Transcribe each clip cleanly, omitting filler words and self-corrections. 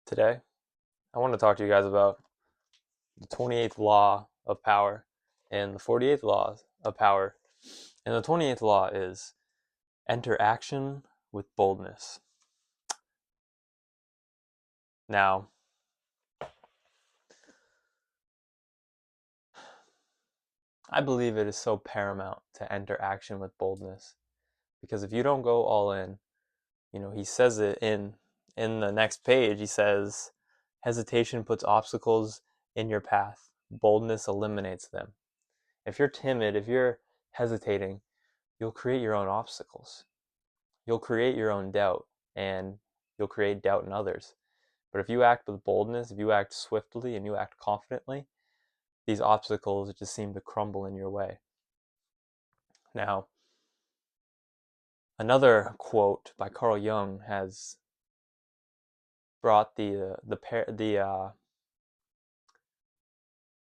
Today, I want to talk to you guys about the 28th law of power and the 48th law of power. And the 28th law is enter action with boldness. Now, I believe it is so paramount to enter action with boldness because if you don't go all in, he says it in the next page. He says, hesitation puts obstacles in your path. Boldness eliminates them. If you're timid, if you're hesitating, you'll create your own obstacles. You'll create your own doubt, and you'll create doubt in others. But if you act with boldness, if you act swiftly and you act confidently, these obstacles just seem to crumble in your way. Now, another quote by Carl Jung has brought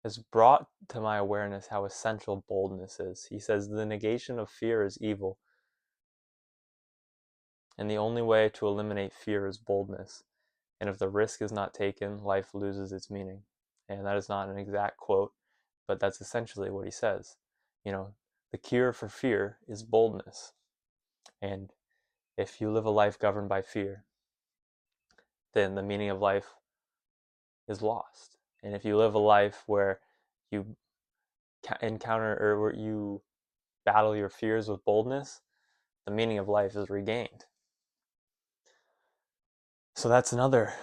has brought to my awareness how essential boldness is. He says the negation of fear is evil, and the only way to eliminate fear is boldness. And if the risk is not taken, life loses its meaning. And that is not an exact quote, but that's essentially what he says. The cure for fear is boldness. And if you live a life governed by fear, then the meaning of life is lost. And if you live a life where you encounter or where you battle your fears with boldness, the meaning of life is regained. So that's another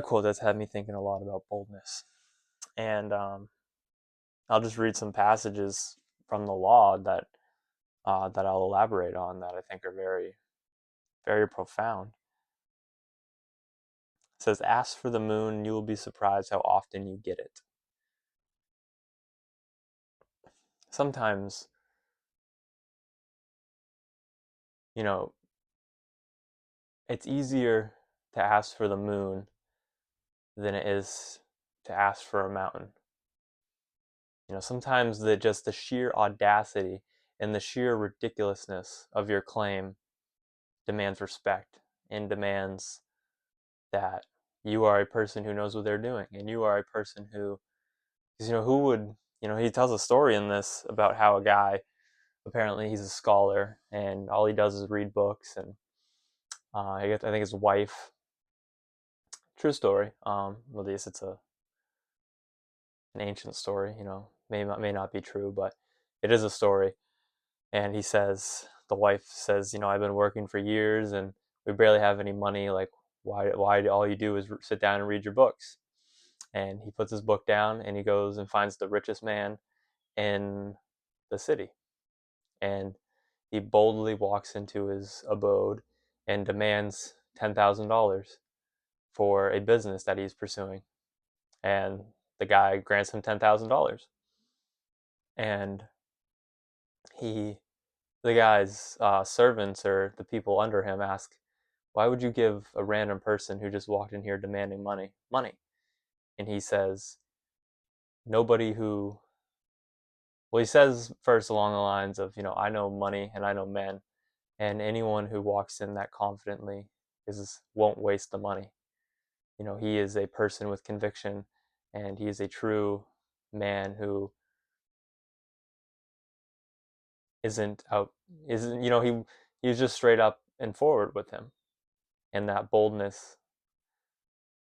quote that's had me thinking a lot about boldness. And I'll just read some passages from the law that I'll elaborate on that I think are very, very profound. It says, "Ask for the moon, and you will be surprised how often you get it." Sometimes, you know, it's easier to ask for the moon than it is to ask for a mountain. Sometimes the sheer audacity and the sheer ridiculousness of your claim demands respect and demands that you are a person who knows what they're doing and you are a person who, because who would, he tells a story in this about how a guy, apparently he's a scholar and all he does is read books, and I think his wife, true story, at least it's an ancient story, may not be true, but it is a story. And the wife says, I've been working for years and we barely have any money. Like, why all you do is sit down and read your books? And he puts his book down and he goes and finds the richest man in the city. And he boldly walks into his abode and demands $10,000 for a business that he's pursuing. And the guy grants him $10,000. And the guy's servants or the people under him ask, "Why would you give a random person who just walked in here demanding money?" And he says, "Nobody who," well, he says first along the lines of, "I know money and I know men, and anyone who walks in that confidently won't waste the money. He is a person with conviction, and he is a true man who isn't out isn't he's just straight up and forward with him." And that boldness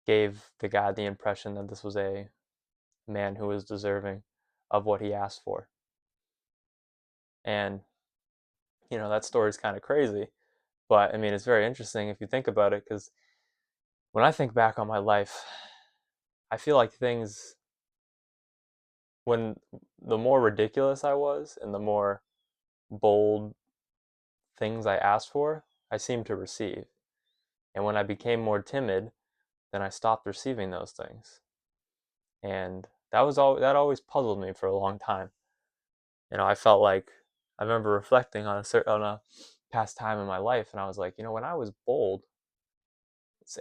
gave the guy the impression that this was a man who was deserving of what he asked for. And that story is kind of crazy, but I mean it's very interesting if you think about it, because when I think back on my life, I feel like when the more ridiculous I was and the more bold things I asked for, I seemed to receive. And when I became more timid, then I stopped receiving those things. And that always puzzled me for a long time. I felt like I remember reflecting on a past time in my life, and I was like, when I was bold,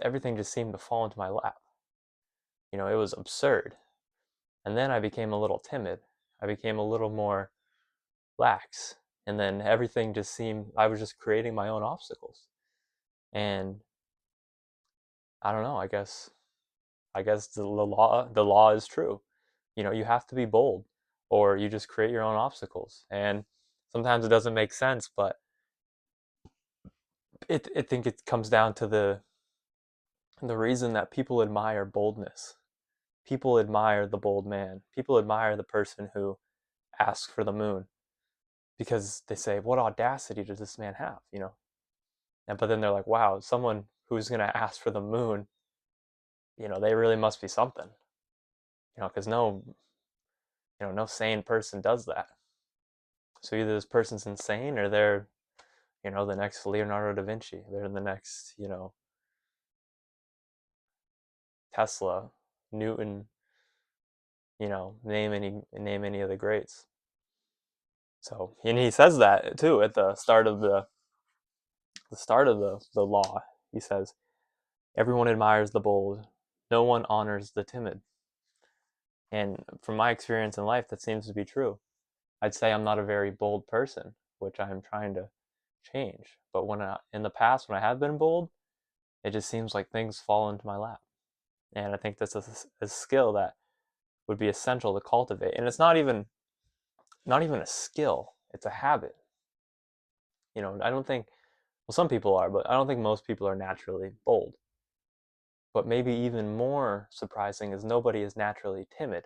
everything just seemed to fall into my lap. It was absurd. And then I became a little timid. I became a little more lax, and then everything just seemed I was just creating my own obstacles. And I don't know, I guess I guess the law is true. You have to be bold, or you just create your own obstacles. And sometimes it doesn't make sense, but I think it comes down to the reason that people admire boldness. People admire the bold man. People admire the person who asks for the moon, because they say, what audacity does this man have? But then they're like, wow, someone who's going to ask for the moon, they really must be something, because no sane person does that. So either this person's insane, or they're, the next Leonardo da Vinci. They're the next, Tesla, Newton, name any of the greats. So, and he says that too at the start of the law. He says, everyone admires the bold, no one honors the timid. And from my experience in life, that seems to be true. I'd say I'm not a very bold person, which I'm trying to change. But in the past, when I have been bold, it just seems like things fall into my lap. And I think that's a skill that would be essential to cultivate. And it's not even a skill; it's a habit. I don't think, well, some people are, but I don't think most people are naturally bold. But maybe even more surprising is nobody is naturally timid,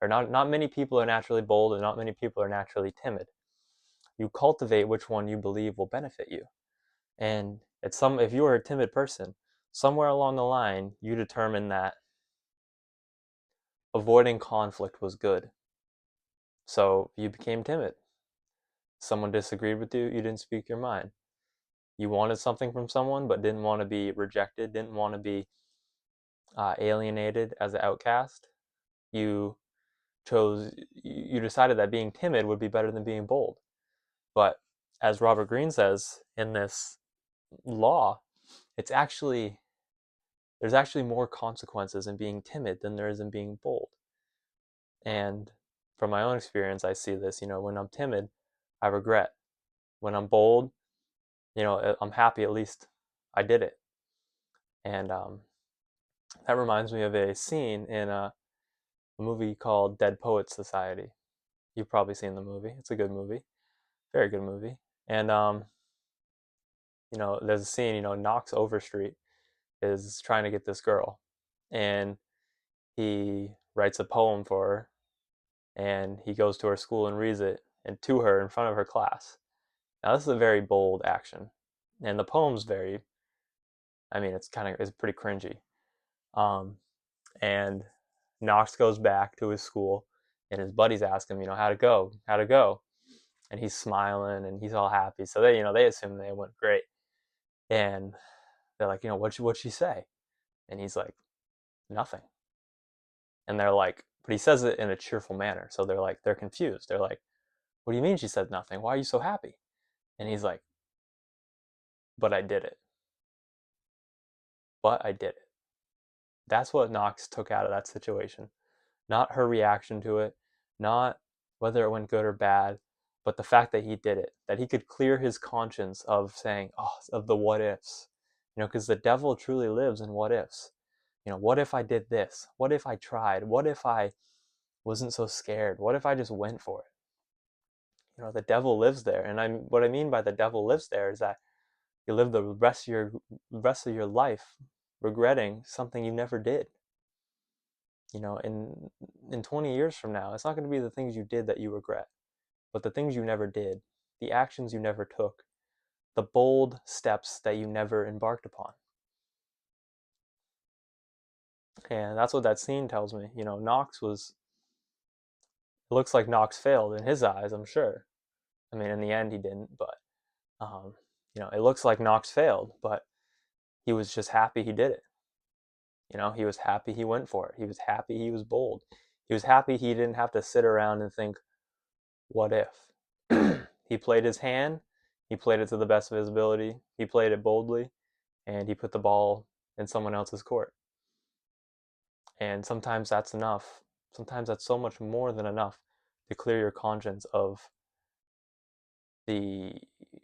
or not many people are naturally bold, and not many people are naturally timid. You cultivate which one you believe will benefit you. And if you are a timid person, somewhere along the line you determined that avoiding conflict was good. So you became timid. Someone disagreed with you, you didn't speak your mind. You wanted something from someone but didn't want to be rejected, didn't want to be alienated as an outcast. You you decided that being timid would be better than being bold. But as Robert Greene says in this law, it's actually there's actually more consequences in being timid than there is in being bold. And from my own experience, I see this. When I'm timid, I regret. When I'm bold, I'm happy, at least I did it. And that reminds me of a scene in a movie called Dead Poets Society. You've probably seen the movie. It's a good movie, very good movie. And there's a scene. Knox Overstreet is trying to get this girl, and he writes a poem for her, and he goes to her school and reads it, and to her in front of her class. Now this is a very bold action, and the poem's very, it's pretty cringy. Um, and Knox goes back to his school, and his buddies ask him, how'd it go, and he's smiling and he's all happy. So they assume they went great, and they're like, what'd she say? And he's like, nothing. And they're like, but he says it in a cheerful manner. So they're confused. They're like, what do you mean she said nothing? Why are you so happy? And he's like, but I did it. But I did it. That's what Knox took out of that situation. Not her reaction to it, not whether it went good or bad, but the fact that he did it, that he could clear his conscience of saying, oh, of the what ifs. Because the devil truly lives in what ifs. What if I did this? What if I tried? What if I wasn't so scared? What if I just went for it? The devil lives there. And what I mean by the devil lives there is that you live the rest of your life regretting something you never did. In 20 years from now, it's not going to be the things you did that you regret, but the things you never did, the actions you never took, the bold steps that you never embarked upon. And that's what that scene tells me. It looks like Knox failed in his eyes, I'm sure. In the end, he didn't, but, it looks like Knox failed, but he was just happy he did it. He was happy he went for it. He was happy he was bold. He was happy he didn't have to sit around and think, what if? He played his hand. He played it to the best of his ability. He played it boldly, and he put the ball in someone else's court. And sometimes that's enough. Sometimes that's so much more than enough to clear your conscience of the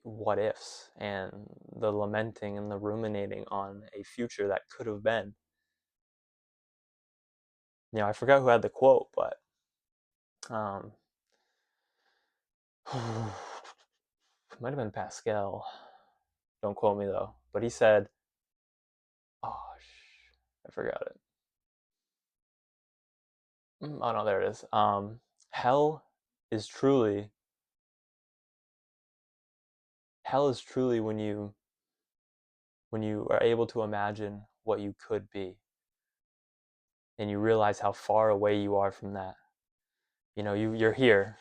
what ifs and the lamenting and the ruminating on a future that could have been. I forgot who had the quote, but um, it might have been Pascal. Don't quote me though. But he said, "Oh, I forgot it. Oh no, there it is. Hell is truly hell is truly when you are able to imagine what you could be, and you realize how far away you are from that. You're here,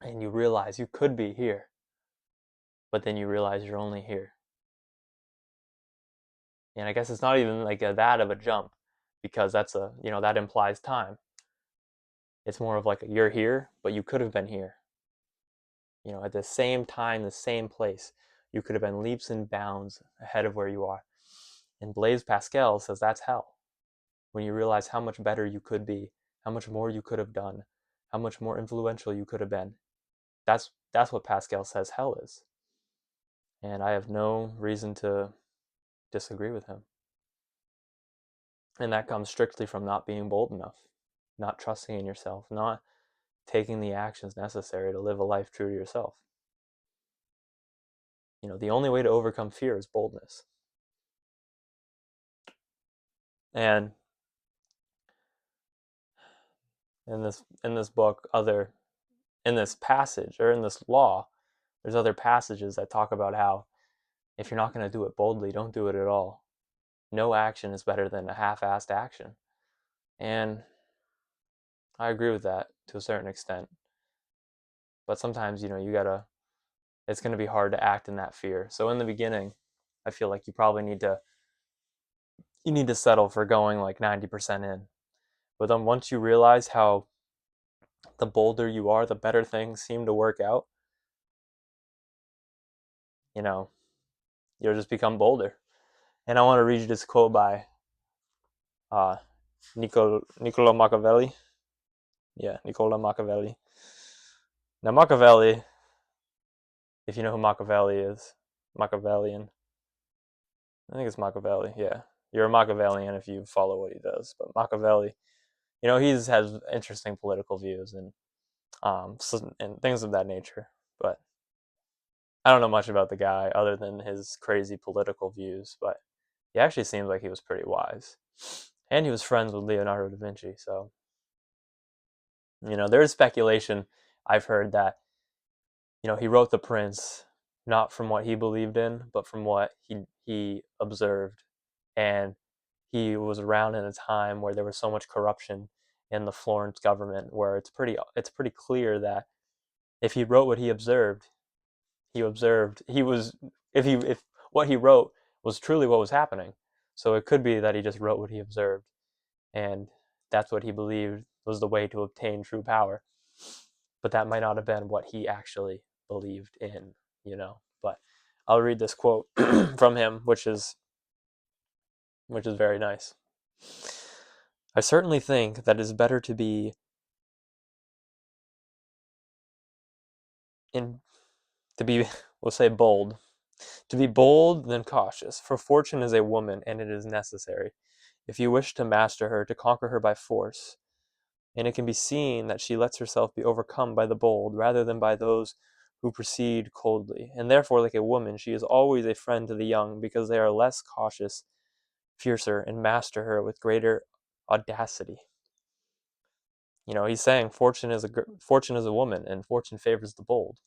and you realize you could be here, but then you realize you're only here. And I guess it's not even like that of a jump, because that implies time. It's more of like you're here, but you could have been here. At the same time, the same place. You could have been leaps and bounds ahead of where you are. And Blaise Pascal says that's hell. When you realize how much better you could be, how much more you could have done, how much more influential you could have been. That's what Pascal says hell is. And I have no reason to disagree with him. And that comes strictly from not being bold enough, not trusting in yourself, not taking the actions necessary to live a life true to yourself. The only way to overcome fear is boldness. And in this book, in this passage or in this law, there's other passages that talk about how if you're not going to do it boldly, don't do it at all. No action is better than a half-assed action. And I agree with that to a certain extent. But sometimes, it's going to be hard to act in that fear. So in the beginning, I feel like you need to settle for going like 90% in. But then once you realize how the bolder you are, the better things seem to work out, you know, you'll just become bolder. And I want to read you this quote by uh, Niccolo Machiavelli. Yeah, Niccolo Machiavelli. Now, Machiavelli, if you know who Machiavelli is, Machiavellian. I think it's Machiavelli, yeah. You're a Machiavellian if you follow what he does. But Machiavelli, he has interesting political views and things of that nature. But I don't know much about the guy other than his crazy political views. But he actually seems like he was pretty wise, and he was friends with Leonardo da Vinci. So there is speculation I've heard that he wrote The Prince not from what he believed in, but from what he observed, and he was around in a time where there was so much corruption in the Florence government, where it's pretty clear that if he wrote what he was if what he wrote was truly what was happening. So it could be that he just wrote what he observed, and that's what he believed was the way to obtain true power. But that might not have been what he actually believed in. But I'll read this quote from him, which is very nice. I certainly think that it is better to be in to be we'll say bold. To be bold than cautious, for fortune is a woman, and it is necessary, if you wish to master her, to conquer her by force. And it can be seen that she lets herself be overcome by the bold, rather than by those who proceed coldly. And therefore, like a woman, she is always a friend to the young, because they are less cautious, fiercer, and master her with greater audacity. He's saying fortune is a woman, and fortune favors the bold.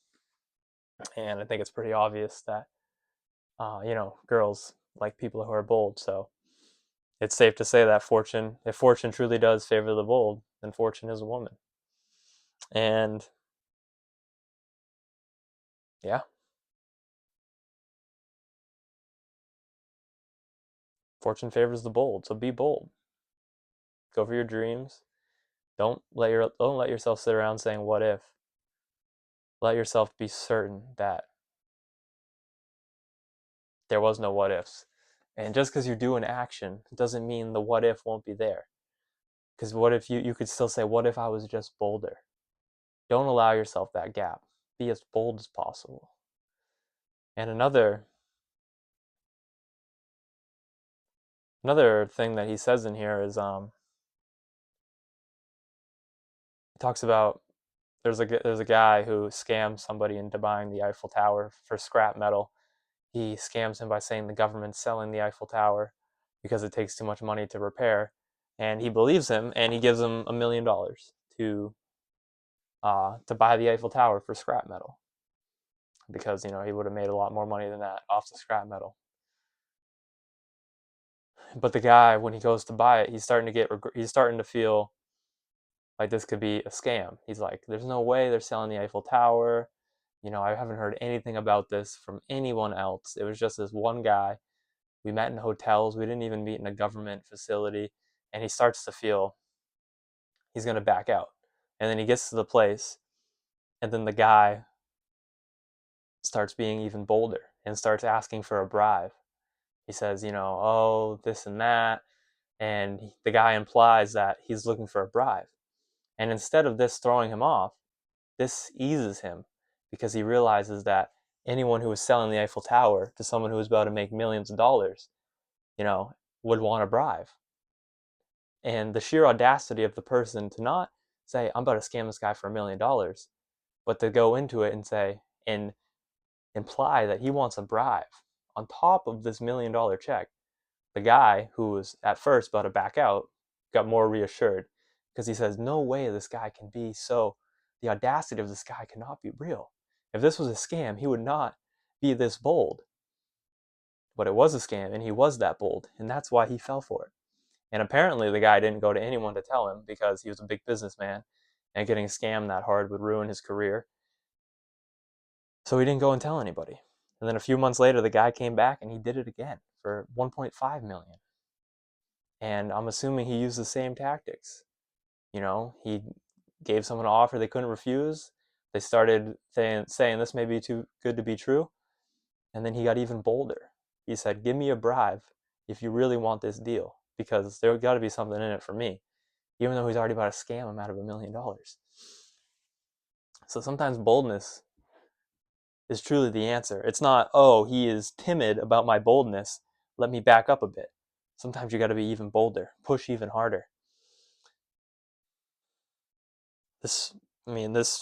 And I think it's pretty obvious that girls like people who are bold. So it's safe to say that if fortune truly does favor the bold, then fortune is a woman. And yeah, fortune favors the bold. So be bold. Go for your dreams. Don't let yourself sit around saying what if. Let yourself be certain that there was no what ifs. And just because you do an action doesn't mean the what if won't be there. Because what if you could still say, what if I was just bolder? Don't allow yourself that gap. Be as bold as possible. And another thing that he says in here is It talks about there's a guy who scams somebody into buying the Eiffel Tower for scrap metal. He scams him by saying the government's selling the Eiffel Tower because it takes too much money to repair, and he believes him, and he gives him $1 million to buy the Eiffel Tower for scrap metal because he would have made a lot more money than that off the scrap metal. But the guy, when he goes to buy it, he's starting to feel like this could be a scam. He's like, there's no way they're selling the Eiffel Tower. I haven't heard anything about this from anyone else. It was just this one guy. We met in hotels. We didn't even meet in a government facility. And he starts to feel he's going to back out. And then he gets to the place, and then the guy starts being even bolder and starts asking for a bribe. He says, oh, this and that. And the guy implies that he's looking for a bribe. And instead of this throwing him off, this eases him because he realizes that anyone who was selling the Eiffel Tower to someone who was about to make millions of dollars, would want a bribe. And the sheer audacity of the person to not say, I'm about to scam this guy for $1 million, but to go into it and say, and imply that he wants a bribe on top of this $1 million check. The guy who was at first about to back out got more reassured because he says, no way this guy can be so, the audacity of this guy cannot be real. If this was a scam, he would not be this bold. But it was a scam, and he was that bold, and that's why he fell for it. And apparently the guy didn't go to anyone to tell him because he was a big businessman, and getting scammed that hard would ruin his career. So he didn't go and tell anybody. And then a few months later, the guy came back and he did it again for 1.5 million. And I'm assuming he used the same tactics. He gave someone an offer they couldn't refuse. They started saying this may be too good to be true. And then he got even bolder. He said, give me a bribe if you really want this deal, because there got to be something in it for me, even though he's already about to scam him out of $1 million. So sometimes boldness is truly the answer. It's not, oh, he is timid about my boldness, let me back up a bit. Sometimes you got to be even bolder, push even harder. This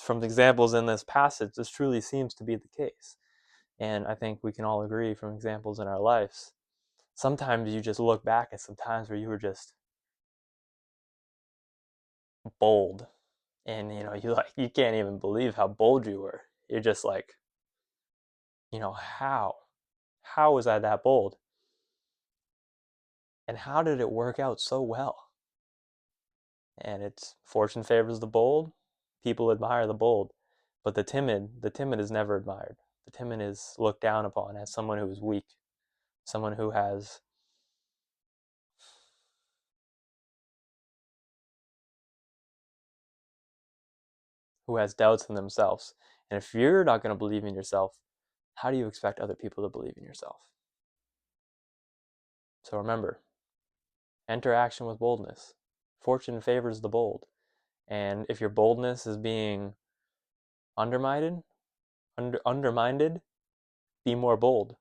from the examples in this passage, this truly seems to be the case. And I think we can all agree from examples in our lives. Sometimes you just look back at some times where you were just bold, and you can't even believe how bold you were. You're just like, how was I that bold? And how did it work out so well? And it's fortune favors the bold. People admire the bold, but the timid is never admired. The timid is looked down upon as someone who is weak, someone who has doubts in themselves. And if you're not going to believe in yourself, how do you expect other people to believe in yourself? So remember, enter action with boldness. Fortune favors the bold. And if your boldness is being undermined, be more bold.